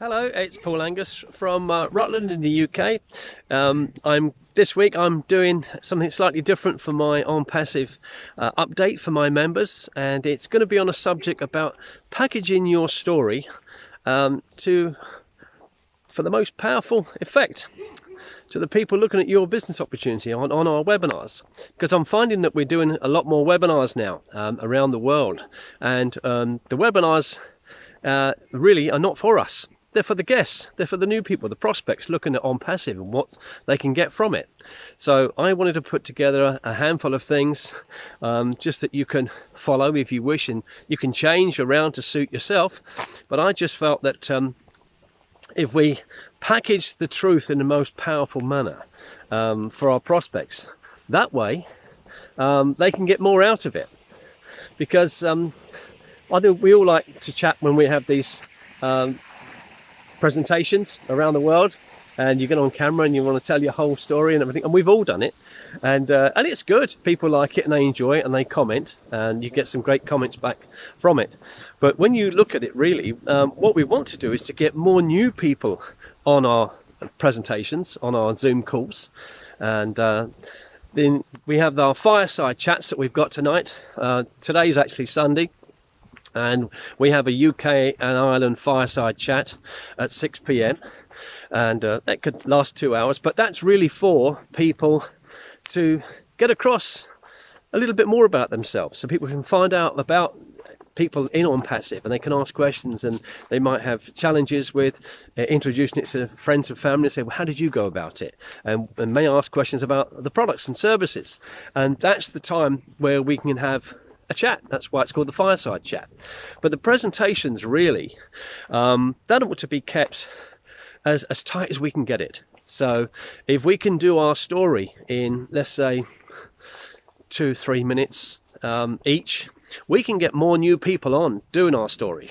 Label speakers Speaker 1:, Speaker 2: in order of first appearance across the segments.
Speaker 1: Hello, it's Paul Angus from Rutland in the UK. This week I'm doing something slightly different for my Onpassive update for my members, and it's going to be on a subject about packaging your story for the most powerful effect to the people looking at your business opportunity on our webinars, because I'm finding that we're doing a lot more webinars now around the world, and the webinars really are not for us. They're for the guests, they're for the new people, the prospects looking at Onpassive and what they can get from it. So I wanted to put together a handful of things just that you can follow if you wish, and you can change around to suit yourself. But I just felt that if we package the truth in the most powerful manner for our prospects, that way they can get more out of it. Because I think we all like to chat when we have these presentations around the world, and you get on camera and you want to tell your whole story and everything, and we've all done it, and it's good. People like it and they enjoy it and they comment, and you get some great comments back from it. But when you look at it really, what we want to do is to get more new people on our presentations, on our Zoom calls, and then we have our fireside chats that we've got tonight. Today's actually Sunday, and we have a UK and Ireland fireside chat at 6 p.m. and that could last 2 hours, but that's really for people to get across a little bit more about themselves, so people can find out about people in Onpassive, and they can ask questions, and they might have challenges with introducing it to friends and family and say, well, how did you go about it? And may ask questions about the products and services, and that's the time where we can have a chat. That's why it's called the fireside chat. But the presentations really, that ought to be kept as tight as we can get it. So if we can do our story in, let's say, 2-3 minutes each, we can get more new people on doing our story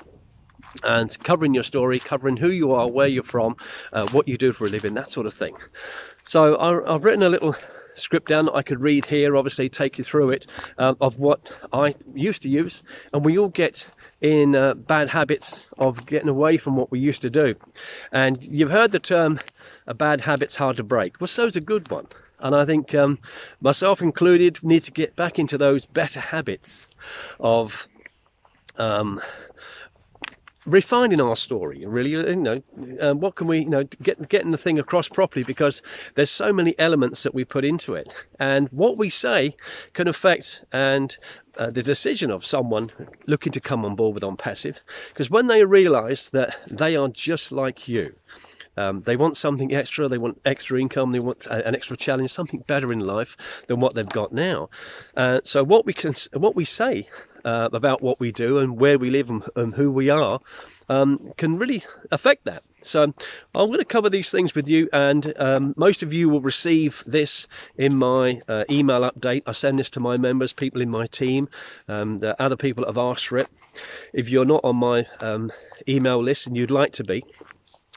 Speaker 1: and covering your story, covering who you are, where you're from, what you do for a living, that sort of thing. So I've written a little script down that I could read here, obviously take you through it, of what I used to use, and we all get in bad habits of getting away from what we used to do. And you've heard the term, a bad habit's hard to break. Well, so's a good one. And I think myself included need to get back into those better habits of refining our story, really. What can we, getting the thing across properly, because there's so many elements that we put into it, and what we say can affect and the decision of someone looking to come on board with Onpassive, because when they realize that they are just like you, they want something extra, they want extra income, they want an extra challenge, something better in life than what they've got now. So what we say about what we do and where we live and who we are can really affect that. So I'm going to cover these things with you, and most of you will receive this in my email update. I send this to my members, people in my team, other people have asked for it. If you're not on my email list and you'd like to be,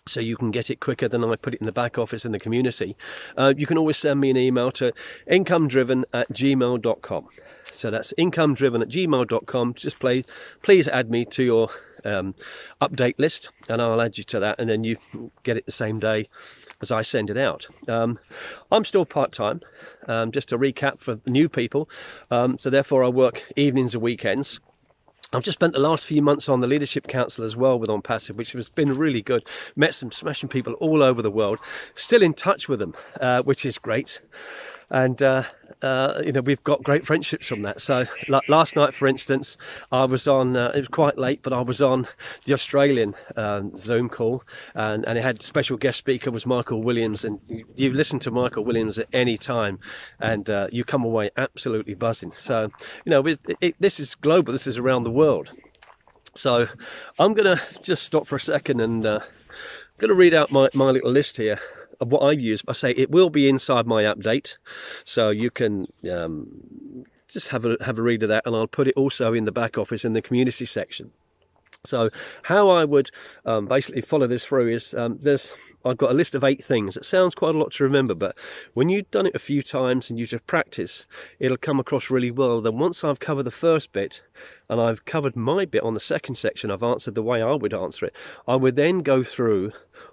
Speaker 1: so you can get it quicker than I put it in the back office in the community, you can always send me an email to incomedriven@gmail.com. So that's incomedriven@gmail.com. Just please add me to your update list, and I'll add you to that, and then you get it the same day as I send it out. I'm still part-time, just to recap for new people, so therefore I work evenings and weekends. I've just spent the last few months on the Leadership Council as well with Onpassive, which has been really good. Met some smashing people all over the world. Still in touch with them, which is great. And we've got great friendships from that. So last night, for instance, I was on, it was quite late, but I was on the Australian Zoom call, and it had special guest speaker was Michael Williams, and you listen to Michael Williams at any time and you come away absolutely buzzing. So this is global, this is around the world. So I'm gonna just stop for a second, and I'm gonna read out my little list here of what I use. I say it will be inside my update, so you can just have a read of that, and I'll put it also in the back office in the community section. So how I would basically follow this through is I've got a list of 8 things. It sounds quite a lot to remember, but when you've done it a few times and you just practice, it'll come across really well. Then once I've covered the first bit and I've covered my bit on the second section, I've answered the way I would answer it, I would then go through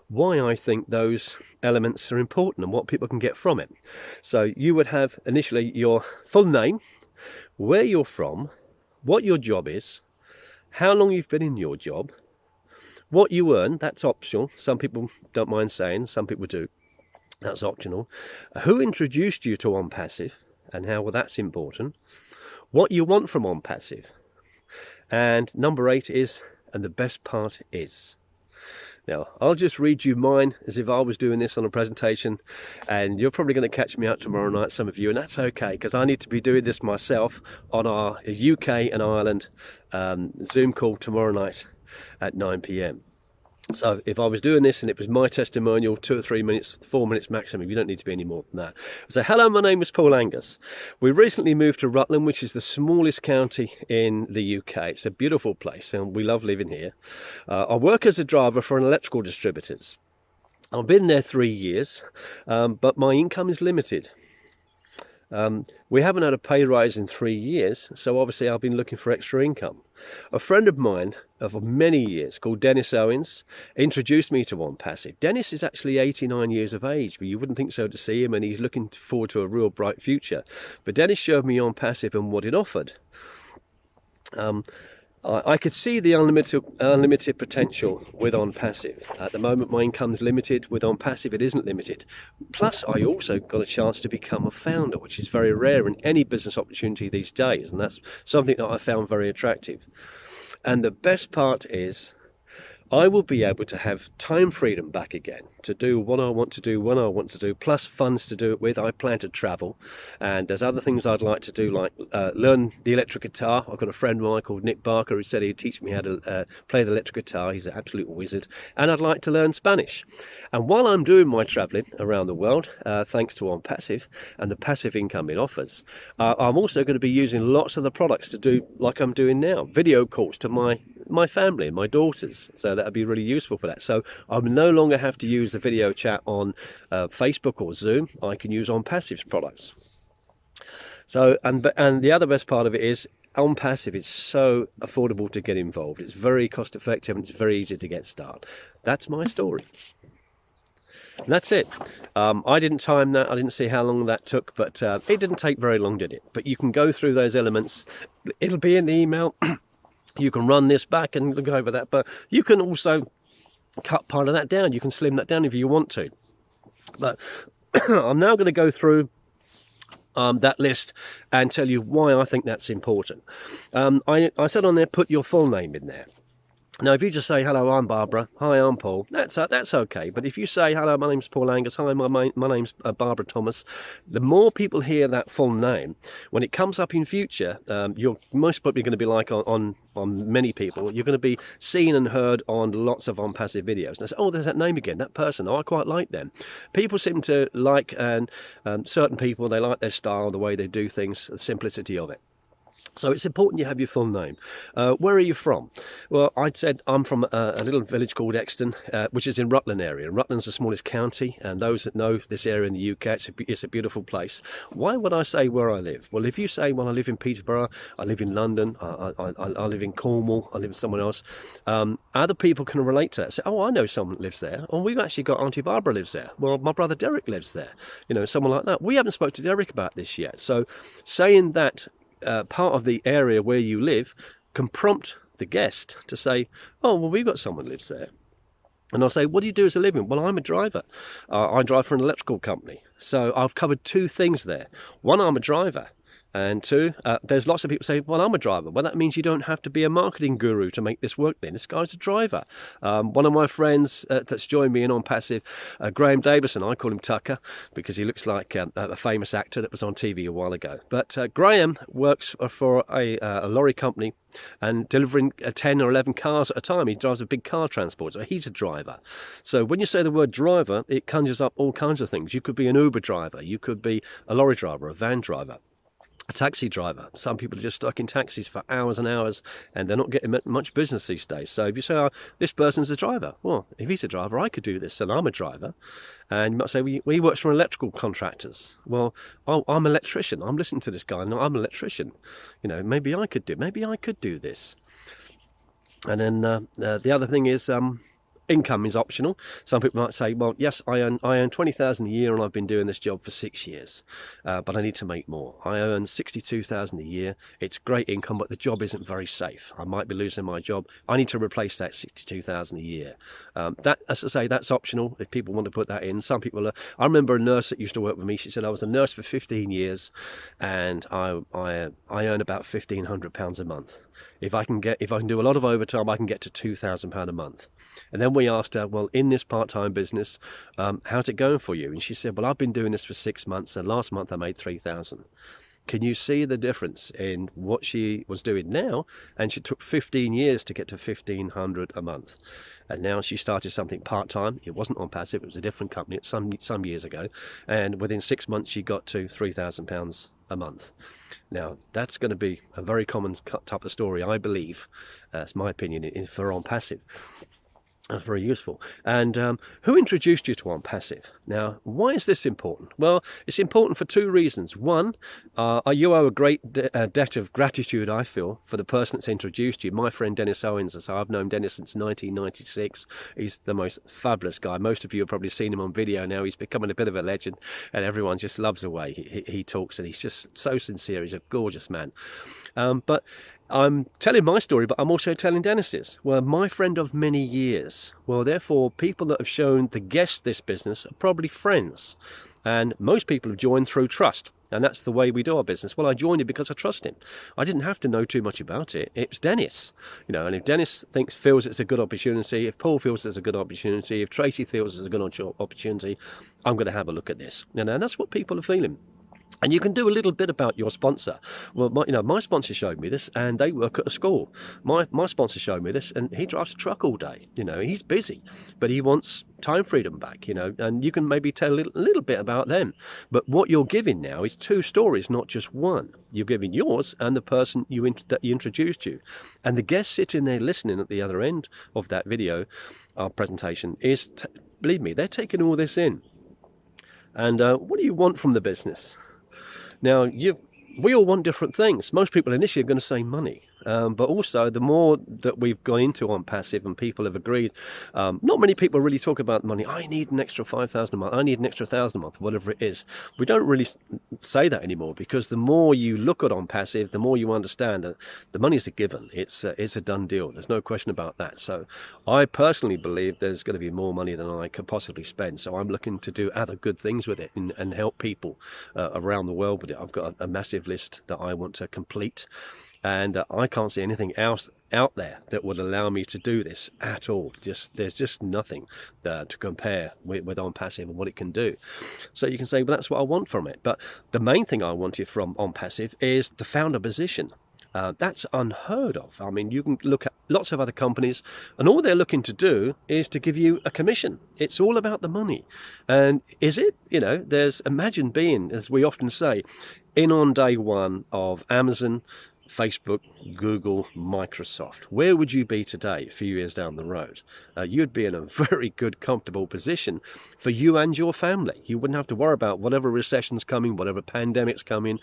Speaker 1: why I think those elements are important and what people can get from it. So you would have initially your full name, where you're from, what your job is, how long you've been in your job, what you earn, that's optional. Some people don't mind saying, some people do. That's optional. Who introduced you to Onpassive and how well that's important. What you want from Onpassive. And number 8 is, and the best part is. Now, I'll just read you mine as if I was doing this on a presentation, and you're probably going to catch me out tomorrow night, some of you, and that's okay, because I need to be doing this myself on our UK and Ireland Zoom call tomorrow night at 9 PM. So if I was doing this and it was my testimonial, 2 or 3 minutes, 4 minutes maximum, you don't need to be any more than that. So hello, my name is Paul Angus. We recently moved to Rutland, which is the smallest county in the UK. It's a beautiful place and we love living here. I work as a driver for an electrical distributors. I've been there 3 years, but my income is limited. We haven't had a pay rise in 3 years, so obviously I've been looking for extra income. A friend of mine of many years called Dennis Owens introduced me to Onpassive. Dennis is actually 89 years of age, but you wouldn't think so to see him, and he's looking forward to a real bright future. But Dennis showed me Onpassive and what it offered. I could see the unlimited potential with Onpassive. At the moment my income's limited. With Onpassive it isn't limited. Plus I also got a chance to become a founder, which is very rare in any business opportunity these days, and that's something that I found very attractive. And the best part is I will be able to have time freedom back again to do what I want to do when I want to do, plus funds to do it with. I plan to travel, and there's other things I'd like to do, like learn the electric guitar. I've got a friend of mine called Nick Barker who said he'd teach me how to play the electric guitar. He's an absolute wizard. And I'd like to learn Spanish. And while I'm doing my traveling around the world, thanks to Onpassive and the passive income it offers, I'm also going to be using lots of the products to do like I'm doing now, video calls to my family and my daughters. So that'd be really useful for that. So I no longer have to use the video chat on Facebook or Zoom. I can use Onpassive's products. So and the other best part of it is Onpassive is so affordable to get involved. It's very cost effective and it's very easy to get started. That's my story. And that's it. I didn't time that. I didn't see how long that took, but it didn't take very long, did it? But you can go through those elements. It'll be in the email. You can run this back and look over that, but you can also cut part of that down. You can slim that down if you want to. But I'm now going to go through that list and tell you why I think that's important. I said on there, put your full name in there. Now, if you just say, hello, I'm Barbara, hi, I'm Paul, that's okay. But if you say, hello, my name's Paul Angus, hi, my name's Barbara Thomas, the more people hear that full name, when it comes up in future, you're most probably going to be like on many people, you're going to be seen and heard on lots of Onpassive videos. And they say, oh, there's that name again, that person, oh, I quite like them. People seem to like, and certain people, they like their style, the way they do things, the simplicity of it. So it's important you have your full name. Where are you from? Well, I said I'm from a little village called Exton, which is in Rutland area. Rutland's the smallest county, and those that know this area in the UK, it's a beautiful place. Why would I say where I live? Well, if you say, well, I live in Peterborough, I live in London, I live in Cornwall, I live in somewhere else, other people can relate to that. Say, oh, I know someone that lives there. Oh, we've actually got Auntie Barbara lives there. Well, my brother Derek lives there. You know, someone like that. We haven't spoken to Derek about this yet. So saying that part of the area where you live can prompt the guest to say, oh, well, we've got someone who lives there. And I'll say, what do you do as a living? Well, I'm a driver. I drive for an electrical company. So I've covered 2 things there. One, I'm a driver. And 2, there's lots of people say, well, I'm a driver. Well, that means you don't have to be a marketing guru to make this work then. This guy's a driver. One of my friends that's joined me in Onpassive, Graham Davison, I call him Tucker because he looks like a famous actor that was on TV a while ago. But Graham works for a lorry company and delivering 10 or 11 cars at a time. He drives a big car transport, so he's a driver. So when you say the word driver, it conjures up all kinds of things. You could be an Uber driver. You could be a lorry driver, a van driver. a taxi driver. Some people are just stuck in taxis for hours and hours, and they're not getting much business these days. So if you say, oh, this person's a driver, well, if he's a driver, I could do this, and I'm a driver. And you might say, well, he works for electrical contractors. Well, I'm an electrician. I'm listening to this guy, and I'm an electrician. You know, maybe I could do this. And then the other thing is, income is optional. Some people might say, well, yes, I earn 20,000 a year and I've been doing this job for 6 years, but I need to make more. I earn 62,000 a year. It's great income, but the job isn't very safe. I might be losing my job. I need to replace that 62,000 a year. That, as I say, that's optional if people want to put that in. Some people are. I remember a nurse that used to work with me. She said, I was a nurse for 15 years and I earn about £1,500 a month. If I can do a lot of overtime, I can get to £2,000 a month. And then we asked her, well, in this part-time business, how's it going for you? And she said, well, I've been doing this for 6 months, and last month I made 3,000. Can you see the difference in what she was doing now? And she took 15 years to get to 1,500 a month. And now she started something part-time. It wasn't Onpassive, it was a different company some years ago. And within 6 months, she got to £3,000 a month. Now, that's going to be a very common type of story, I believe. That's my opinion, for Onpassive. That's very useful. And who introduced you to Onpassive? Now, why is this important? Well, it's important for two reasons. One, you owe a great debt of gratitude, I feel, for the person that's introduced you. My friend Dennis Owens. So I've known Dennis since 1996. He's the most fabulous guy. Most of you have probably seen him on video now. He's becoming a bit of a legend, and everyone just loves the way he talks, and he's just so sincere. He's a gorgeous man. But I'm telling my story, but I'm also telling Dennis's. Well, my friend of many years. Well, therefore, people that have shown the guest this business are probably friends. And most people have joined through trust. And that's the way we do our business. Well, I joined it because I trust him. I didn't have to know too much about it. It was Dennis. You know, and if Dennis feels it's a good opportunity, if Paul feels it's a good opportunity, if Tracy feels it's a good opportunity, I'm going to have a look at this. You know, and that's what people are feeling. And you can do a little bit about your sponsor. Well, my sponsor showed me this, and they work at a school. My sponsor showed me this, and he drives a truck all day. You know, he's busy, but he wants time freedom back, you know, and you can maybe tell a little bit about them. But what you're giving now is two stories, not just one. You're giving yours and the person that introduced you. And the guest sitting there listening at the other end of that video, our presentation, is, believe me, they're taking all this in. And what do you want from the business? Now, we all want different things. Most people initially are going to say money. But also, the more that we've gone into Onpassive and people have agreed, not many people really talk about money. I need an extra 5,000 a month. I need an extra 1,000 a month, whatever it is. We don't really say that anymore, because the more you look at Onpassive, the more you understand that the money is a given. It's a done deal. There's no question about that. So I personally believe there's going to be more money than I could possibly spend. So I'm looking to do other good things with it and help people around the world with it. I've got a massive list that I want to complete. And I can't see anything else out there that would allow me to do this at all. There's just nothing to compare with Onpassive and what it can do. So you can say, well, that's what I want from it. But the main thing I wanted from Onpassive is the founder position. That's unheard of. I mean, you can look at lots of other companies, and all they're looking to do is to give you a commission. It's all about the money. And is it? You know, imagine being, as we often say, in on day one of Amazon, Facebook, Google, Microsoft. Where would you be today, a few years down the road? You'd be in a very good, comfortable position for you and your family. You wouldn't have to worry about whatever recession's coming, whatever pandemic's coming.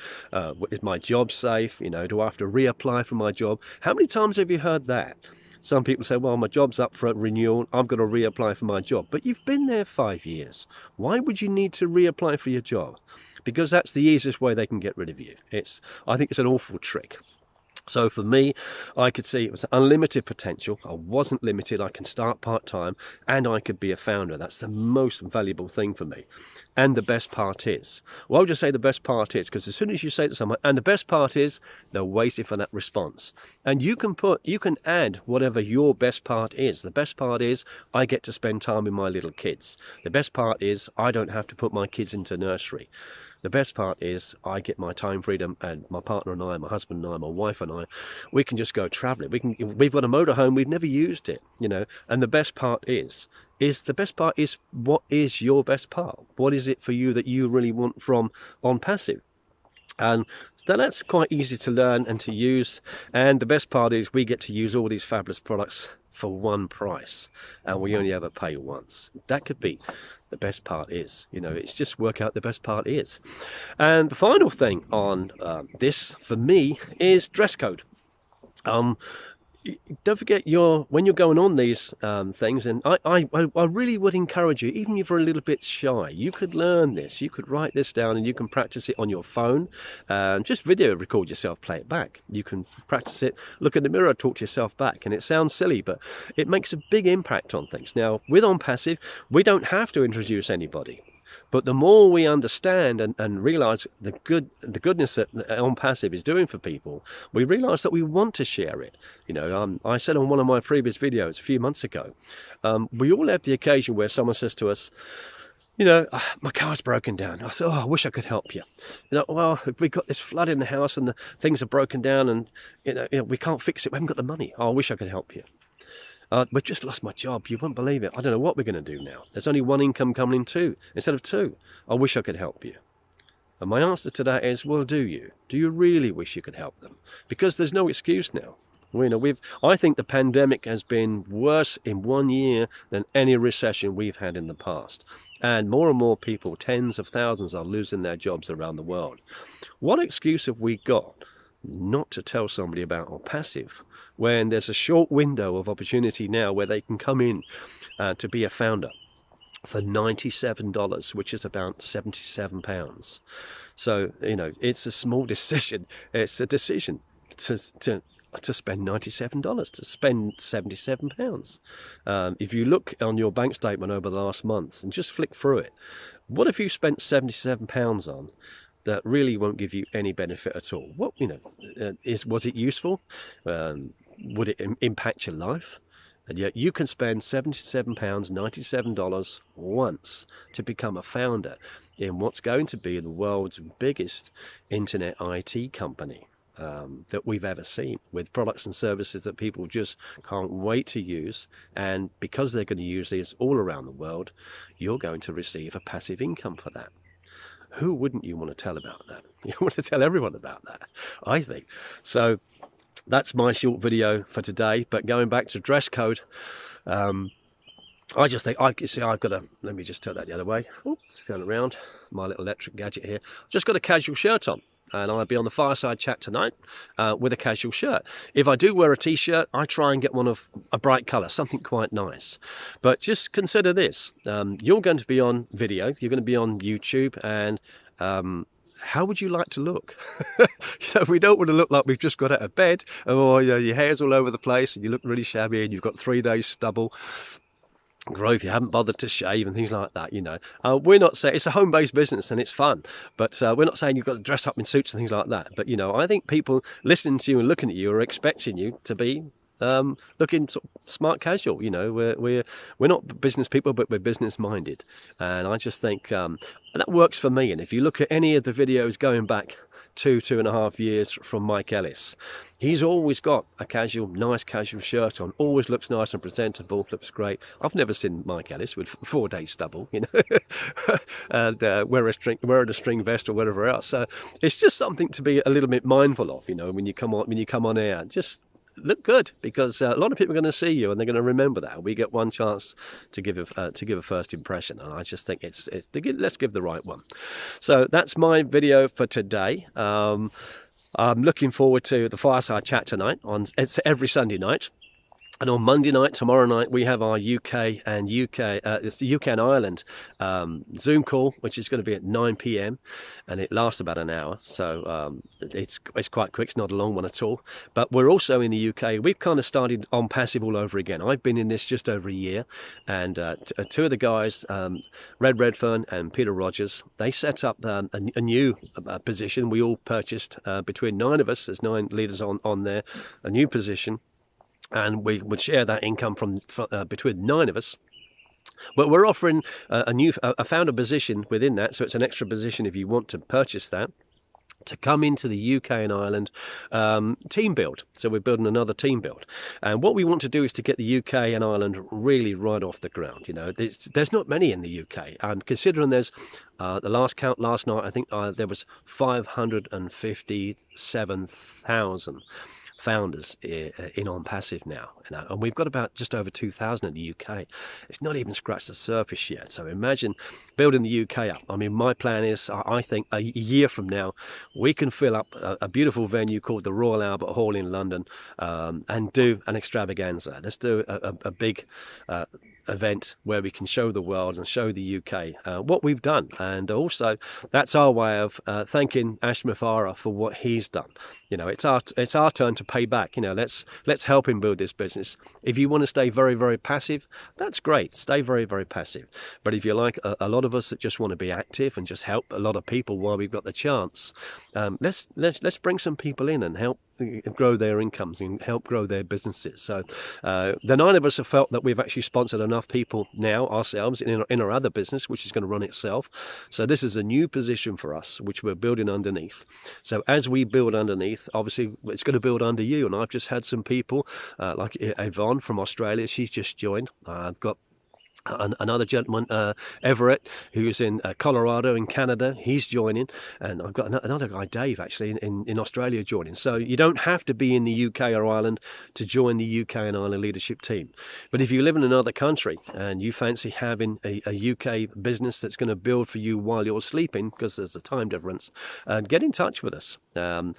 Speaker 1: Is my job safe? You know, do I have to reapply for my job? How many times have you heard that? Some people say, well, my job's up for renewal. I'm going to reapply for my job. But you've been there 5 years. Why would you need to reapply for your job? Because that's the easiest way they can get rid of you. I think it's an awful trick. So for me, I could see it was unlimited potential. I wasn't limited. I can start part-time and I could be a founder. That's the most valuable thing for me. And the best part is, well, I'll just say the best part is, because as soon as you say to someone, and the best part is, they're waiting for that response. And you can add whatever your best part is. The best part is, I get to spend time with my little kids. The best part is, I don't have to put my kids into nursery. The best part is I get my time freedom, and my partner and I, my husband and I, my wife and I, we can just go travelling. We've got a motorhome, we've never used it, you know. And the best part is what is your best part? What is it for you that you really want from Onpassive? And so that's quite easy to learn and to use. And the best part is we get to use all these fabulous products for one price, and we only ever pay once. That could be the best part is, you know, it's just work out the best part is. And the final thing on this for me is dress code. Don't forget when you're going on these things, and I really would encourage you, even if you're a little bit shy, you could learn this, you could write this down, and you can practice it on your phone. Just video record yourself, play it back. You can practice it, look in the mirror, talk to yourself back, and it sounds silly, but it makes a big impact on things. Now, with Onpassive, we don't have to introduce anybody. But the more we understand and realise the goodness that Onpassive is doing for people, we realise that we want to share it. You know, I said on one of my previous videos a few months ago, we all have the occasion where someone says to us, you know, my car's broken down. I said, oh, I wish I could help you. You know, well, we got this flood in the house and the things are broken down, and you know, we can't fix it. We haven't got the money. Oh, I wish I could help you. We've just lost my job. You won't believe it. I don't know what we're going to do now. There's only one income coming in instead of two. I wish I could help you. And my answer to that is, well, do you? Do you really wish you could help them? Because there's no excuse now. I think the pandemic has been worse in 1 year than any recession we've had in the past. And more people, tens of thousands, are losing their jobs around the world. What excuse have we got not to tell somebody about Onpassive when there's a short window of opportunity now where they can come in to be a founder for $97, which is about £77. So, you know, it's a small decision. It's a decision to spend $97, to spend £77. If you look on your bank statement over the last month and just flick through it, what have you spent £77 on that really won't give you any benefit at all? What, you know, was it useful? Would it impact your life? And yet you can spend £77, $97 once to become a founder in what's going to be the world's biggest internet IT company that we've ever seen, with products and services that people just can't wait to use. And because they're going to use these all around the world, you're going to receive a passive income for that. Who wouldn't you want to tell about that? You want to tell everyone about that, I think. So that's my short video for today. But going back to dress code, I just think, I've got to, let me just turn that the other way. Oops, turn around, my little electric gadget here. Just got a casual shirt on. And I'll be on the fireside chat tonight with a casual shirt. If I do wear a t-shirt, I try and get one of a bright colour, something quite nice. But just consider this. You're going to be on video, you're going to be on YouTube, and how would you like to look? You know, we don't want to look like we've just got out of bed, or you know, your hair's all over the place and you look really shabby and you've got 3 days stubble growth, you haven't bothered to shave and things like that. You know, we're not saying it's a home-based business and it's fun, but we're not saying you've got to dress up in suits and things like that. But you know, I think people listening to you and looking at you are expecting you to be looking sort of smart casual. You know, we're not business people, but we're business minded, and I just think that works for me. And if you look at any of the videos going back 2.5 years from Mike Ellis, he's always got a nice casual shirt on, always looks nice and presentable, looks great. I've never seen Mike Ellis with 4 days stubble, you know, and wearing a string vest or whatever else. So it's just something to be a little bit mindful of, you know, when you come on air. Just look good, because a lot of people are going to see you and they're going to remember that. We get one chance to give a first impression, and I just think let's give the right one. So that's my video for today. I'm looking forward to the fireside chat tonight. It's every Sunday night. And on Monday night, tomorrow night, we have our UK and Ireland Zoom call, which is going to be at 9 p.m. and it lasts about an hour. So it's quite quick. It's not a long one at all. But we're also in the UK. We've kind of started Onpassive all over again. I've been in this just over a year, and two of the guys, Red Redfern and Peter Rogers, they set up a new position. We all purchased between 9 of us. There's 9 leaders on there, a new position. And we would share that income from between 9 of us. But we're offering a founder position within that, so it's an extra position if you want to purchase that. to come into the UK and Ireland team build. So we're building another team build, and what we want to do is to get the UK and Ireland really right off the ground. You know, there's not many in the UK, and considering there's the last count last night, I think there was 557,000 founders in Onpassive now, you know, and we've got about just over 2,000 in the UK. It's not even scratched the surface yet. So imagine building the UK up. I mean, my plan is, I think a year from now, we can fill up a beautiful venue called the Royal Albert Hall in London, and do an extravaganza. Let's do a big event where we can show the world and show the UK what we've done. And also, that's our way of thanking Ash Mafara for what he's done. You know, it's our turn to pay back. You know, let's help him build this business. If you want to stay very, very passive, that's great. Stay very, very passive. But if you're like a lot of us that just want to be active and just help a lot of people while we've got the chance, let's bring some people in and help grow their incomes and help grow their businesses. So the 9 of us have felt that we've actually sponsored enough people now ourselves in our other business, which is going to run itself. So this is a new position for us, which we're building underneath. So as we build underneath, obviously it's going to build under you. And I've just had some people like Yvonne from Australia. She's just joined. I've got another gentleman, Everett, who's in Colorado in Canada. He's joining, and I've got another guy, Dave, actually in Australia joining. So you don't have to be in the UK or Ireland to join the UK and Ireland leadership team. But if you live in another country and you fancy having a UK business that's going to build for you while you're sleeping, because there's a time difference, get in touch with us, and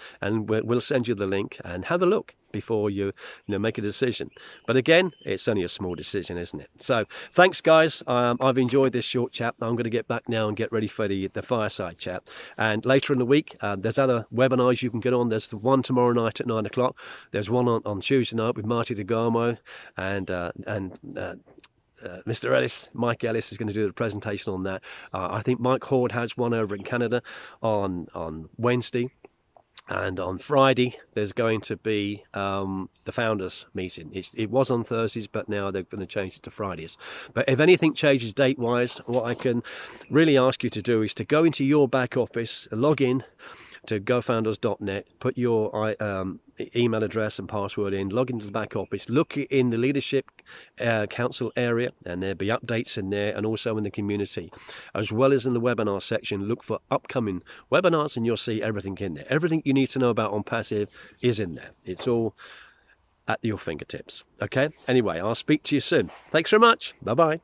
Speaker 1: we'll send you the link and have a look before you make a decision. But again, it's only a small decision, isn't it? So thanks, guys. I've enjoyed this short chat. I'm going to get back now and get ready for the fireside chat. And later in the week, there's other webinars you can get on. There's the one tomorrow night at 9 o'clock. There's one on Tuesday night with Marty DeGarmo and Mr. Ellis, Mike Ellis, is going to do the presentation on that. I think Mike Horde has one over in Canada on Wednesday. And on Friday, there's going to be the founders meeting. It was on Thursdays, but now they're going to change it to Fridays. But if anything changes date-wise, what I can really ask you to do is to go into your back office, log in to gofounders.net, put your email address and password in, log into the back office, look in the leadership council area, and there'll be updates in there, and also in the community, as well as in the webinar section. Look for upcoming webinars and you'll see everything in there. Everything you need to know about Onpassive is in there. It's all at your fingertips. Okay, anyway, I'll speak to you soon. Thanks very much. Bye bye.